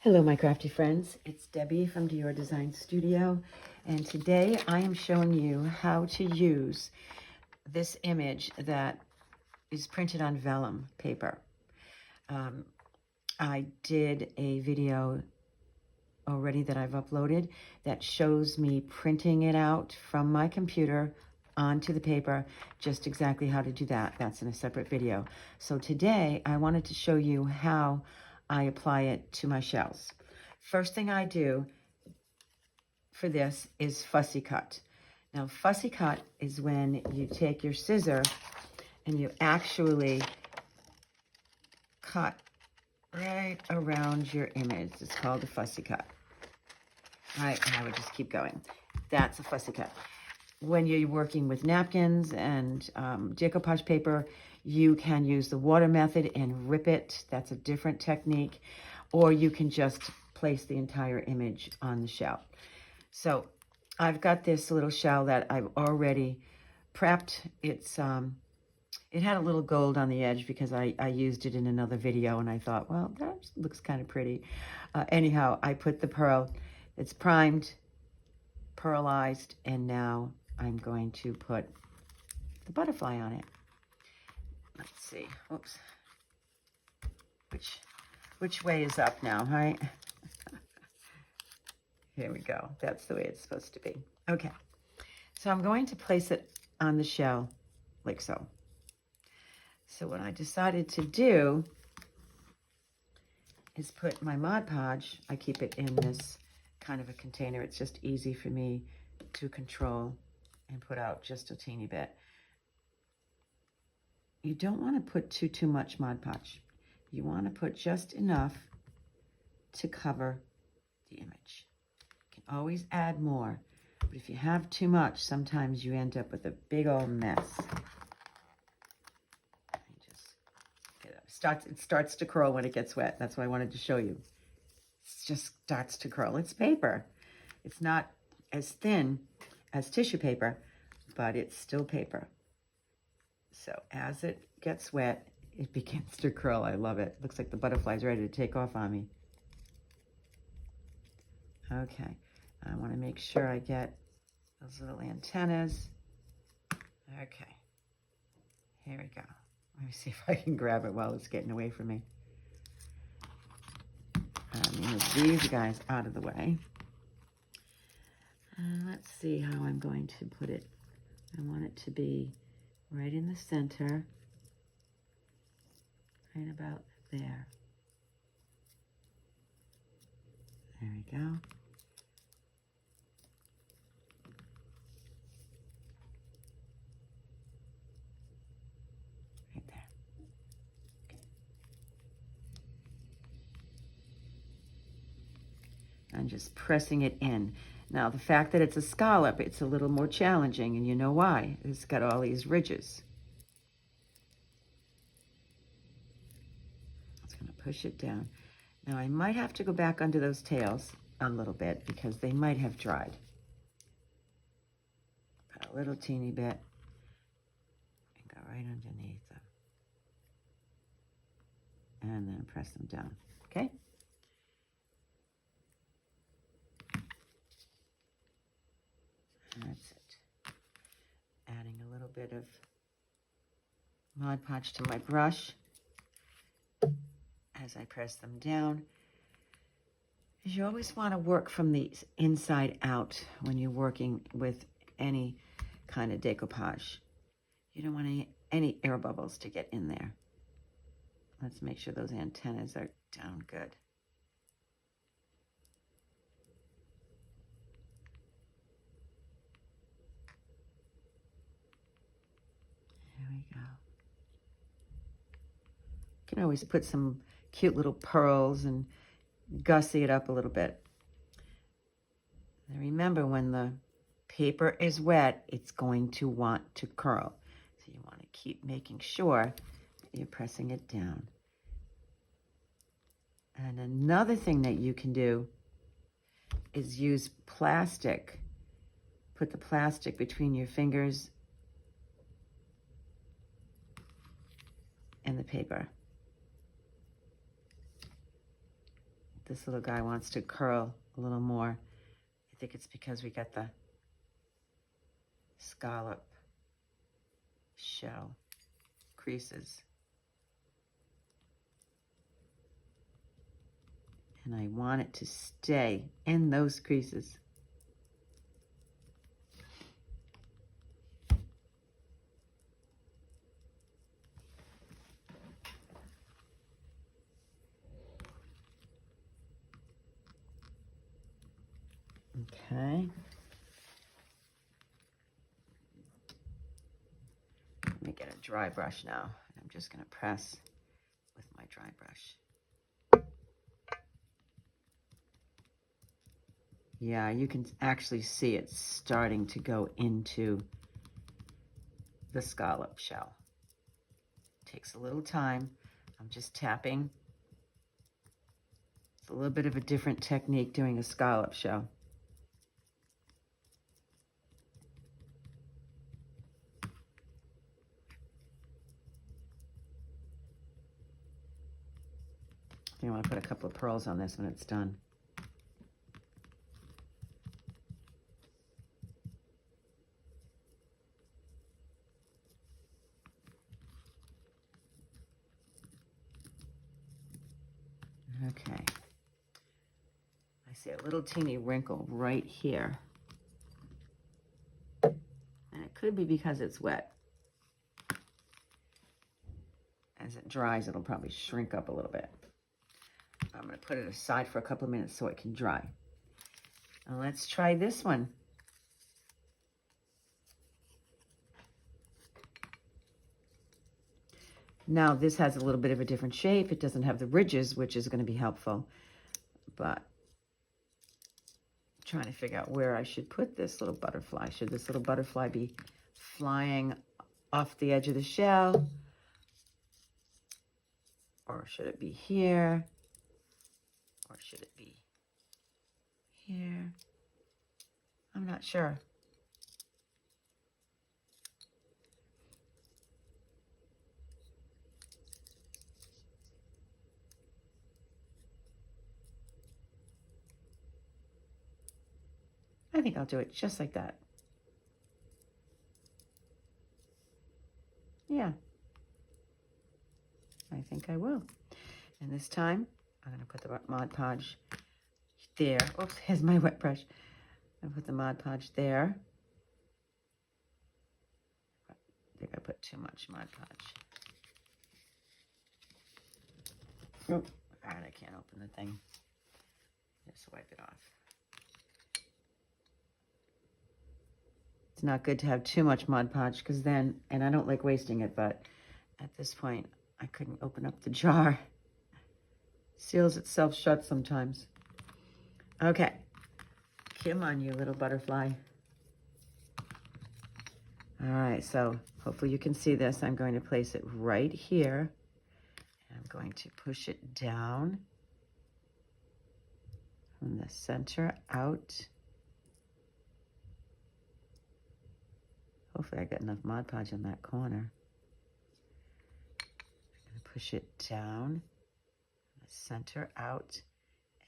Hello, my crafty friends. It's Debbie from Dior Design Studio, and today I am showing you how to use this image that is printed on vellum paper. I did a video already that I've uploaded that shows me printing it out from my computer onto the paper, just exactly how to do that. That's in a separate video. So today I wanted to show you how I apply it to my shells. First thing I do for this is fussy cut. Now, fussy cut is when you take your scissor and you actually cut right around your image. It's called a fussy cut. All right, and I would just keep going. That's a fussy cut. When you're working with napkins and decoupage paper, you can use the water method and rip it. That's a different technique. Or you can just place the entire image on the shell. So I've got this little shell that I've already prepped. It had a little gold on the edge because I used it in another video, and I thought, well, that looks kind of pretty. Anyhow, I put the pearl. It's primed, pearlized, and now I'm going to put the butterfly on it. Let's see. Oops. Which way is up now, right? Here we go. That's the way it's supposed to be. Okay. So I'm going to place it on the shell like so. So what I decided to do is put my Mod Podge. I keep it in this kind of a container. It's just easy for me to control and put out just a teeny bit. You don't want to put too much Mod Podge. You want to put just enough to cover the image. You can always add more, but if you have too much, sometimes you end up with a big old mess. It starts to curl when it gets wet. That's why I wanted to show you. It just starts to curl. It's paper. It's not as thin as tissue paper, but it's still paper. So as it gets wet, it begins to curl. I love it. Looks like the butterfly's ready to take off on me. Okay, I want to make sure I get those little antennas. Okay, here we go. Let me see if I can grab it while it's getting away from me. Move these guys out of the way. Let's see how I'm going to put it. I want it to be right in the center, right about there. There we go. Right there. Okay. I'm just pressing it in. Now, the fact that it's a scallop, it's a little more challenging, and you know why. It's got all these ridges. It's going to push it down. Now, I might have to go back under those tails a little bit because they might have dried. Put a little teeny bit and go right underneath them. And then press them down, okay? That's it. Adding a little bit of Mod Podge to my brush as I press them down. As you always want to work from the inside out when you're working with any kind of decoupage. You don't want any air bubbles to get in there. Let's make sure those antennas are down good. There we go. You can always put some cute little pearls and gussy it up a little bit. Now remember, when the paper is wet, it's going to want to curl. So you want to keep making sure that you're pressing it down. And another thing that you can do is use plastic. Put the plastic between your fingers and the paper. This little guy wants to curl a little more. I think it's because we got the scallop shell creases. And I want it to stay in those creases. Okay. Let me get a dry brush now. I'm just going to press with my dry brush. Yeah, you can actually see it starting to go into the scallop shell. Takes a little time. I'm just tapping. It's a little bit of a different technique doing a scallop shell. I want to put a couple of pearls on this when it's done. Okay. I see a little teeny wrinkle right here. And it could be because it's wet. As it dries, it'll probably shrink up a little bit. I'm going to put it aside for a couple of minutes so it can dry. Now let's try this one. Now this has a little bit of a different shape. It doesn't have the ridges, which is going to be helpful. But I'm trying to figure out where I should put this little butterfly. Should this little butterfly be flying off the edge of the shell? Or should it be here? Or should it be here? I'm not sure. I think I'll do it just like that. Yeah. I think I will. And this time, I'm going to put the Mod Podge there. Oops, here's my wet brush. I put the Mod Podge there. I think I put too much Mod Podge. Oh, God, I can't open the thing. Just wipe it off. It's not good to have too much Mod Podge because then, and I don't like wasting it, but at this point, I couldn't open up the jar. Seals itself shut sometimes. Okay. Come on, you little butterfly. All right, so hopefully you can see this. I'm going to place it right here. And I'm going to push it down from the center out. Hopefully I got enough Mod Podge on that corner. I'm going to push it down, center out,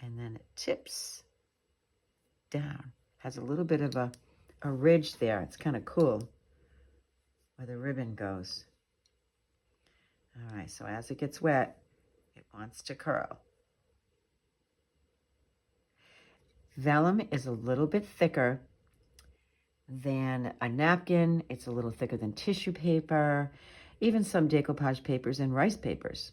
and then it tips down. Has a little bit of a ridge there. It's kind of cool where the ribbon goes. All right, so as it gets wet, it wants to curl. Vellum is a little bit thicker than a napkin. It's a little thicker than tissue paper, even some decoupage papers and rice papers.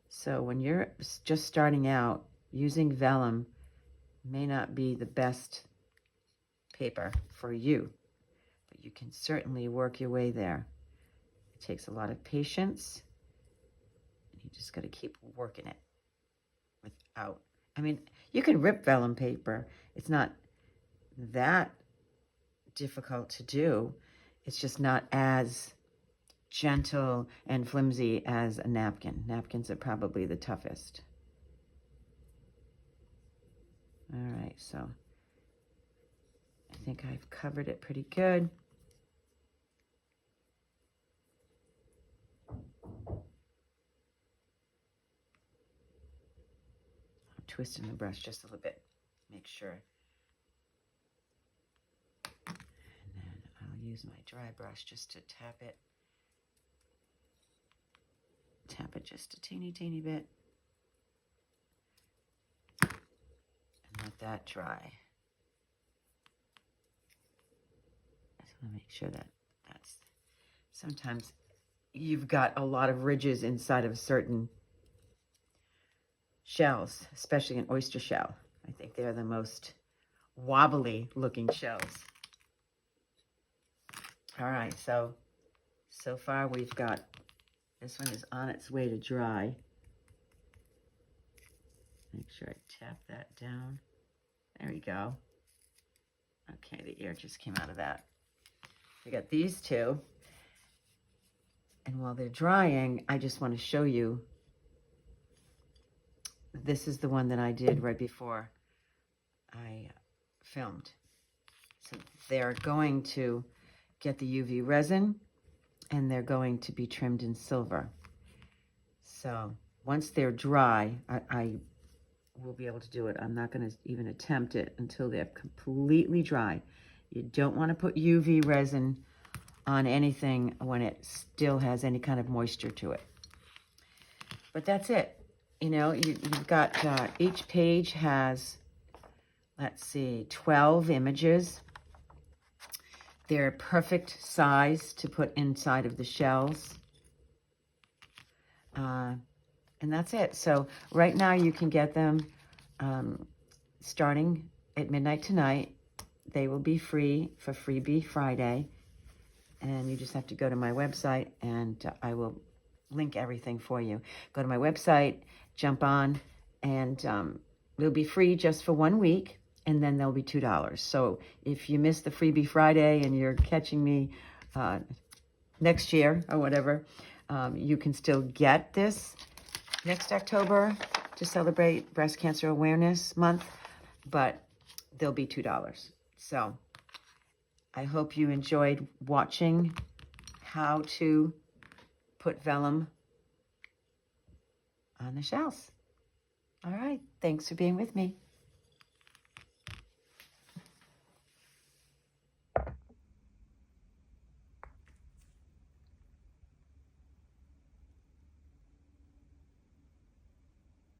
So when you're just starting out, using vellum may not be the best paper for you, but you can certainly work your way there. It takes a lot of patience, and you just got to keep working it without, I mean, you can rip vellum paper. It's not that difficult to do. It's just not as gentle and flimsy as a napkin. Napkins are probably the toughest. All right, so I think I've covered it pretty good. twisting the brush just a little bit. Make sure. And then I'll use my dry brush just to tap it. Tap it just a teeny bit. And let that dry. I just want to make sure that that's... Sometimes you've got a lot of ridges inside of certain shells, especially an oyster shell. I think they're the most wobbly looking shells. All right, so far we've got, this one is on its way to dry. Make sure I tap that down. There we go. Okay, the air just came out of that. We got these two. And while they're drying, I just want to show you, this is the one that I did right before I filmed. So they're going to get the UV resin, and they're going to be trimmed in silver. So once they're dry, I will be able to do it. I'm not going to even attempt it until they're completely dry. You don't want to put UV resin on anything when it still has any kind of moisture to it. But that's it. You know, you've got, each page has, let's see, 12 images. They're perfect size to put inside of the shells. And that's it. So right now you can get them starting at midnight tonight. They will be free for Freebie Friday. And you just have to go to my website, and I will link everything for you. Go to my website, jump on, and it'll be free just for 1 week, and then there'll be $2. So if you miss the Freebie Friday and you're catching me next year or whatever, you can still get this next October to celebrate Breast Cancer Awareness Month, but there'll be $2. So I hope you enjoyed watching how to put vellum on the shells. All right, thanks for being with me.